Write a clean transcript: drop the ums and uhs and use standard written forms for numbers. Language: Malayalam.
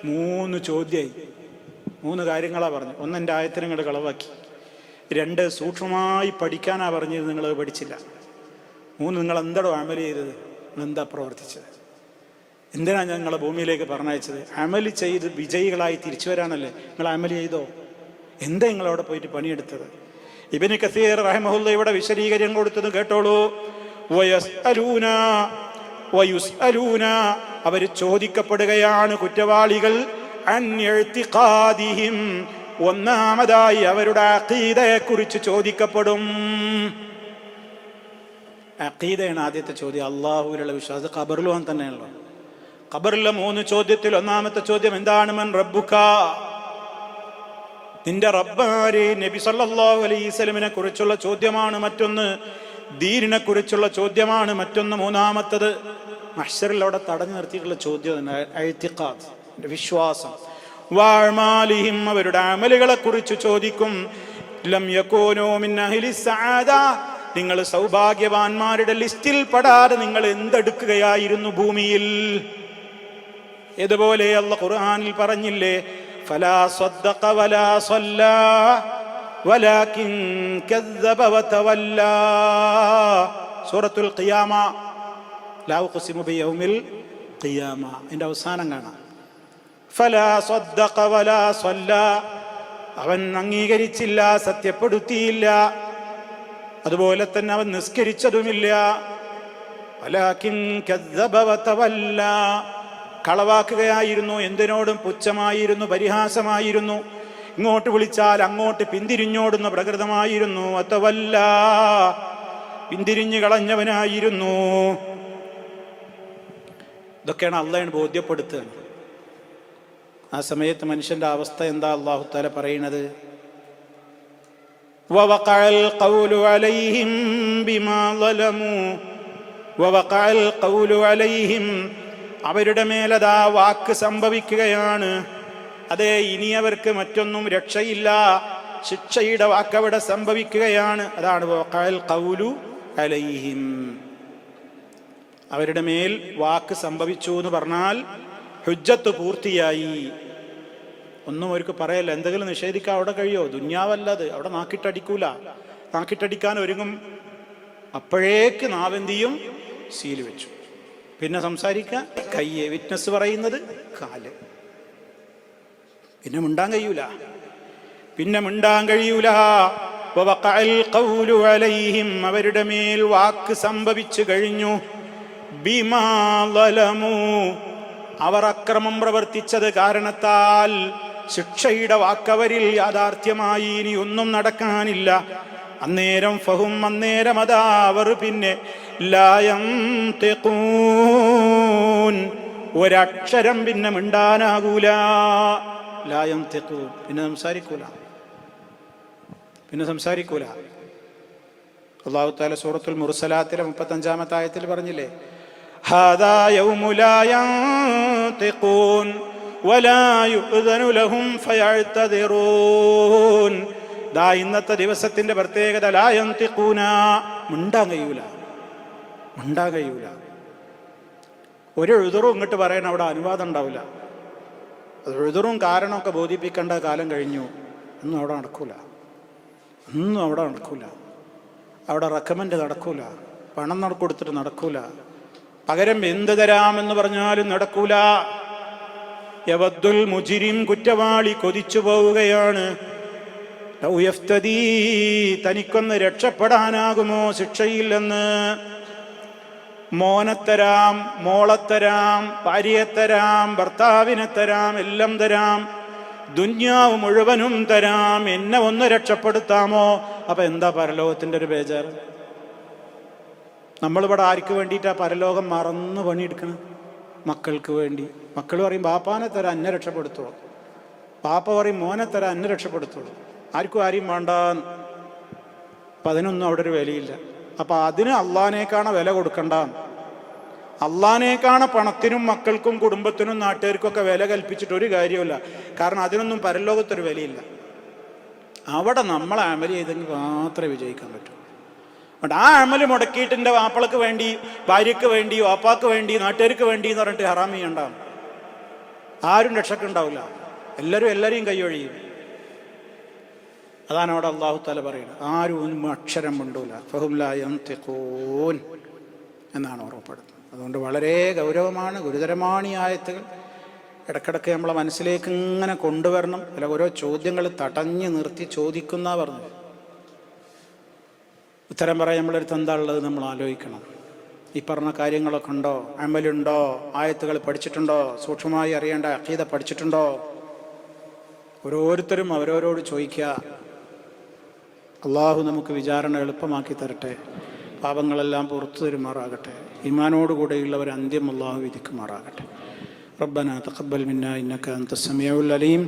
3 ചോദ്യമായി. 3 കാര്യങ്ങളാണ് പറഞ്ഞു. 1, എൻ്റെ ആയത്തിനെ ഇങ്ങോട്ട് കളവാക്കി. 2, സൂക്ഷ്മമായി പഠിക്കാനാണ് പറഞ്ഞത്, നിങ്ങളത് പഠിച്ചില്ല. 3, നിങ്ങൾ എന്താണോ അമൽ ചെയ്തത്, നിങ്ങളെന്താ പ്രവർത്തിച്ചത്, എന്തിനാണ് ഞാൻ നിങ്ങളെ ഭൂമിയിലേക്ക് പറഞ്ഞയച്ചത്? അമൽ ചെയ്ത് വിജയികളായി തിരിച്ചു വരാനല്ലേ. നിങ്ങൾ അമൽ ചെയ്തോ? എന്താ നിങ്ങളവിടെ പോയിട്ട് പണിയെടുത്തത്? ഇബ്നു കസീർ റഹിമഹുല്ലാ ഇവിടെ വിശദീകരണം കൊടുത്തത് കേട്ടോളൂ. വയുസ്അലൂന, അവർ ചോദിക്കപ്പെടുകയാണ്, കുറ്റവാളികൾ, അൻ ഇഅ്തിഖാദിഹിം, ഒന്നാമതായി അവരുടെ അഖീദയെ കുറിച്ച് ചോദിക്കപ്പെടും. അഖീദയാണ് ആദ്യത്തെ ചോദ്യം. അള്ളാഹുവിലുള്ള വിശ്വാസം. ഖബറിലും തന്നെയാണല്ലോ. ഖബറിലെ 3 ചോദ്യത്തിൽ ഒന്നാമത്തെ ചോദ്യം എന്താണ്? മൻ റബ്ബുക, നിന്റെ റബ്ബാരെ? നബി സല്ലല്ലാഹു അലൈഹി വസല്ലമിനെ കുറിച്ചുള്ള ചോദ്യമാണ് മറ്റൊന്ന്. ദീനിനെ കുറിച്ചുള്ള ചോദ്യമാണ് മറ്റൊന്ന്. മൂന്നാമത്തത് മഹ്ശറിൽ അവിടെ തടഞ്ഞു നിർത്തിയിട്ടുള്ള ചോദ്യം ഇഅ്തിഖാദ്, വിശ്വാസം. വഅമാലിഹിം, അവരുടെ അമലുകളെ കുറിച്ച് ചോദിക്കും. ലം യകൂനൂ മിൻ അഹ്ലി സആദ, നിങ്ങൾ സൗഭാഗ്യവാന്മാരുടെ ലിസ്റ്റിൽ പെടാതെ നിങ്ങൾ എന്തെടുക്കുകയായിരുന്നു ഭൂമിയിൽ? ഇതുപോലെ അല്ലാഹു ഖുർആനിൽ പറഞ്ഞില്ലേ, ഫലാ സ്വദ്ദഖ വലാ സ്വല്ലാ വലാകിൻ കദ്ദബ വതവല്ലാ. സൂറത്തുൽ ഖിയാമ, ലാ ഉഖ്സിമു ബിയൗമിൽ ഖിയാമ, അതിന്റെ അവസാനം കാണാം. ഫലാ സ്വദ്ദഖ വലാ സ്വല്ലാ, അവൻ അംഗീകരിച്ചില്ല, സത്യപ്പെടുത്തിയില്ല, അതുപോലെ തന്നെ അവൻ നിസ്കരിച്ചതുമില്ല. വലാകിൻ കദ്ദബ വതവല്ലാ, കളവാക്കുകയായിരുന്നു, എന്തിനോടും പുച്ഛമായിരുന്നു, പരിഹാസമായിരുന്നു, ഇങ്ങോട്ട് വിളിച്ചാൽ അങ്ങോട്ട് പിന്തിരിഞ്ഞോടുന്ന പ്രകൃതമായിരുന്നു. വതവല്ല, പിന്തിരിഞ്ഞു കളഞ്ഞവനായിരുന്നു. ഇതൊക്കെയാണ് അള്ളാഹു ബോധ്യപ്പെടുത്തുക. ആ സമയത്ത് മനുഷ്യന്റെ അവസ്ഥ എന്താ അല്ലാഹു തആല പറയുന്നത്? വവഖഅൽ ഖൗലു അലൈഹിം ബിമാ ളലമു, വവഖഅൽ ഖൗലു അലൈഹിം, അവരുടെ മേലതാ വാക്ക് സംഭവിക്കുകയാണ്. അതെ, ഇനി അവർക്ക് മറ്റൊന്നും രക്ഷയില്ല, ശിക്ഷയുടെ വാക്കവിടെ സംഭവിക്കുകയാണ്. അതാണ് വഖഅൽ ഖൗലു അലൈഹിം, അവരുടെ മേൽ വാക്ക് സംഭവിച്ചു എന്ന് പറഞ്ഞാൽ ഹുജ്ജത്ത് പൂർത്തിയായി. ഒന്നും അവർക്ക് പറയല്ല. എന്തെങ്കിലും നിഷേധിക്കാൻ അവിടെ കഴിയോ? ദുന്യാവല്ലത്, അവിടെ നാക്കിട്ടടിക്കൂല. നാക്കിട്ടടിക്കാൻ ഒരുങ്ങും, അപ്പോഴേക്ക് നാവെന്തിയും സീല് വെച്ചു. പിന്നെ സംസാരിക്കാൻ കയ്യെ, വിറ്റ്നസ് പറയുന്നത് കാല്, പിന്നെ മിണ്ടാൻ കഴിയൂല, പിന്നെ മിണ്ടാൻ കഴിയൂല. വവഖഅൽ ഖൗലു അലൈഹിം, അവരുടെ മേൽ വാക്ക് സംഭവിച്ചു കഴിഞ്ഞു. ബിമാ ളലമു, അവർ അക്രമം പ്രവർത്തിച്ചത് കാരണത്താൽ ശിക്ഷയുടെ വാക്കവരിൽ യാഥാർത്ഥ്യമായി. ഇനി ഒന്നും നടക്കാനില്ല. അന്നേരം ഫഹും, അന്നേരം അതാ അവർ പിന്നെ ലായം തെഖൂൻ, ഒരക്ഷരം പിന്നെ മിണ്ടാനാകൂല. ലായം തെഖൂൻ, പിന്നെ സംസാരിക്കൂല. അല്ലാഹു തആല സൂറത്തുൽ മുർസലാത്തിലെ 35-ാമത്തെ ആയത്തിൽ പറഞ്ഞില്ലേ, ഹാദാ യൗമു ലാ യൻതിഖൂൻ വലാ യുഅ്ദനു ലഹും ഫയഅ്തദിറൂൻ. ദാ ഇന്നത്തെ ദിവസത്തിന്റെ പ്രത്യേകത, ലാ യൻതിഖൂന, മിണ്ടാൻ കഴിയൂല. ഒരു എഴുതറും ഇങ്ങോട്ട് പറയാൻ അവിടെ അനുവാദം ഉണ്ടാവില്ല. അത് എഴുതറും കാരണമൊക്കെ ബോധിപ്പിക്കേണ്ട കാലം കഴിഞ്ഞു. ഒന്നും അവിടെ നടക്കൂല. അവിടെ റെക്കമെൻഡ് നടക്കൂല, പണം കൊടുത്തിട്ട് നടക്കൂല, പകരം എന്ത് തരാമെന്ന് പറഞ്ഞാലും നടക്കൂല. യവദ്ദുൽ മുജ്രിം, കുറ്റവാളി കൊതിച്ചു പോവുകയാണ്. ലൗ യഫ്തദീ, തനിക്കൊന്ന് രക്ഷപ്പെടാനാകുമോ ശിക്ഷയില്ലെന്ന്. മോനെ തരാം, മോളെ തരാം, ഭാര്യയെ തരാം, ഭർത്താവിനെ തരാം, എല്ലാം തരാം, ദുന്യാവ് മുഴുവനും തരാം, എന്നെ ഒന്ന് രക്ഷപ്പെടുത്താമോ? അപ്പൊ എന്താ പരലോകത്തിന്റെ ഒരു ബേജാറ്? നമ്മളിവിടെ ആർക്ക് വേണ്ടിയിട്ടാ പരലോകം മറന്ന് പണിയെടുക്കണം? മക്കൾക്ക് വേണ്ടി. മക്കൾ പറയും ബാപ്പാനെ തരാം, എന്നെ രക്ഷപ്പെടുത്തുള്ളൂ. പാപ്പ പറയും മോനെ തരാം, എന്നെ രക്ഷപ്പെടുത്തുള്ളൂ. ആരെയും വേണ്ടാന്ന്. അപ്പം അതിനൊന്നും അവിടെ ഒരു വിലയില്ല. അപ്പം അതിന് അള്ളാഹിനേക്കാണ് വില കൊടുക്കണ്ട. അള്ളാഹിനേക്കാണ് പണത്തിനും മക്കൾക്കും കുടുംബത്തിനും നാട്ടുകാർക്കൊക്കെ വില കൽപ്പിച്ചിട്ട് ഒരു കാര്യമില്ല. കാരണം അതിനൊന്നും പരലോകത്തൊരു വിലയില്ല. അവിടെ നമ്മൾ അമൽ ചെയ്തെങ്കിൽ മാത്രമേ വിജയിക്കാൻ പറ്റൂ. അതുകൊണ്ട് ആ അമൽ മുടക്കിയിട്ട് എൻ്റെ വാപ്പളക്ക് വേണ്ടി, ഭാര്യയ്ക്ക് വേണ്ടി, വാപ്പാക്ക് വേണ്ടി, നാട്ടുകാർക്ക് വേണ്ടി എന്ന് പറഞ്ഞിട്ട് ഹറാം ചെയ്യണ്ടാവും. ആരും രക്ഷക്കുണ്ടാവില്ല, എല്ലാവരെയും കൈയൊഴിയും. അതാണ് അവിടെ അള്ളാഹു തആല പറയുന്നത്, ആരും അക്ഷരം മിണ്ടൂല, ഫഹും ലാ യൻതിഖൂൻ എന്നാണ് ഓർമ്മപ്പെടുന്നത്. അതുകൊണ്ട് വളരെ ഗൗരവമാണ്, ഗുരുതരമാണ് ഈ ആയത്തുകൾ. ഇടയ്ക്കിടയ്ക്ക് നമ്മളെ മനസ്സിലേക്ക് ഇങ്ങനെ കൊണ്ടുവരണം. അല്ല, ഓരോ ചോദ്യങ്ങൾ തടഞ്ഞു നിർത്തി ചോദിക്കുന്ന പറഞ്ഞു ഉത്തരം പറയാൻ നമ്മളടുത്ത് എന്താ ഉള്ളത് നമ്മൾ ആലോചിക്കണം. ഈ പറഞ്ഞ കാര്യങ്ങളൊക്കെ ഉണ്ടോ, അമലുണ്ടോ, ആയത്തുകൾ പഠിച്ചിട്ടുണ്ടോ, സൂക്ഷ്മമായി അറിയേണ്ട അഖീദ പഠിച്ചിട്ടുണ്ടോ? ഓരോരുത്തരും അവരോരോട് ചോദിക്കുക. അള്ളാഹു നമുക്ക് വിചാരണ എളുപ്പമാക്കി തരട്ടെ, പാപങ്ങളെല്ലാം പുറത്തു തരുമാറാകട്ടെ, ഈമാനോടുകൂടെയുള്ളവർ അന്ത്യം അള്ളാഹു വിധിക്കുമാറാകട്ടെ. റബ്ബനാ തഖബ്ബൽ മിന്നാ ഇന്നക അൻത സമീഉൽ അലീം.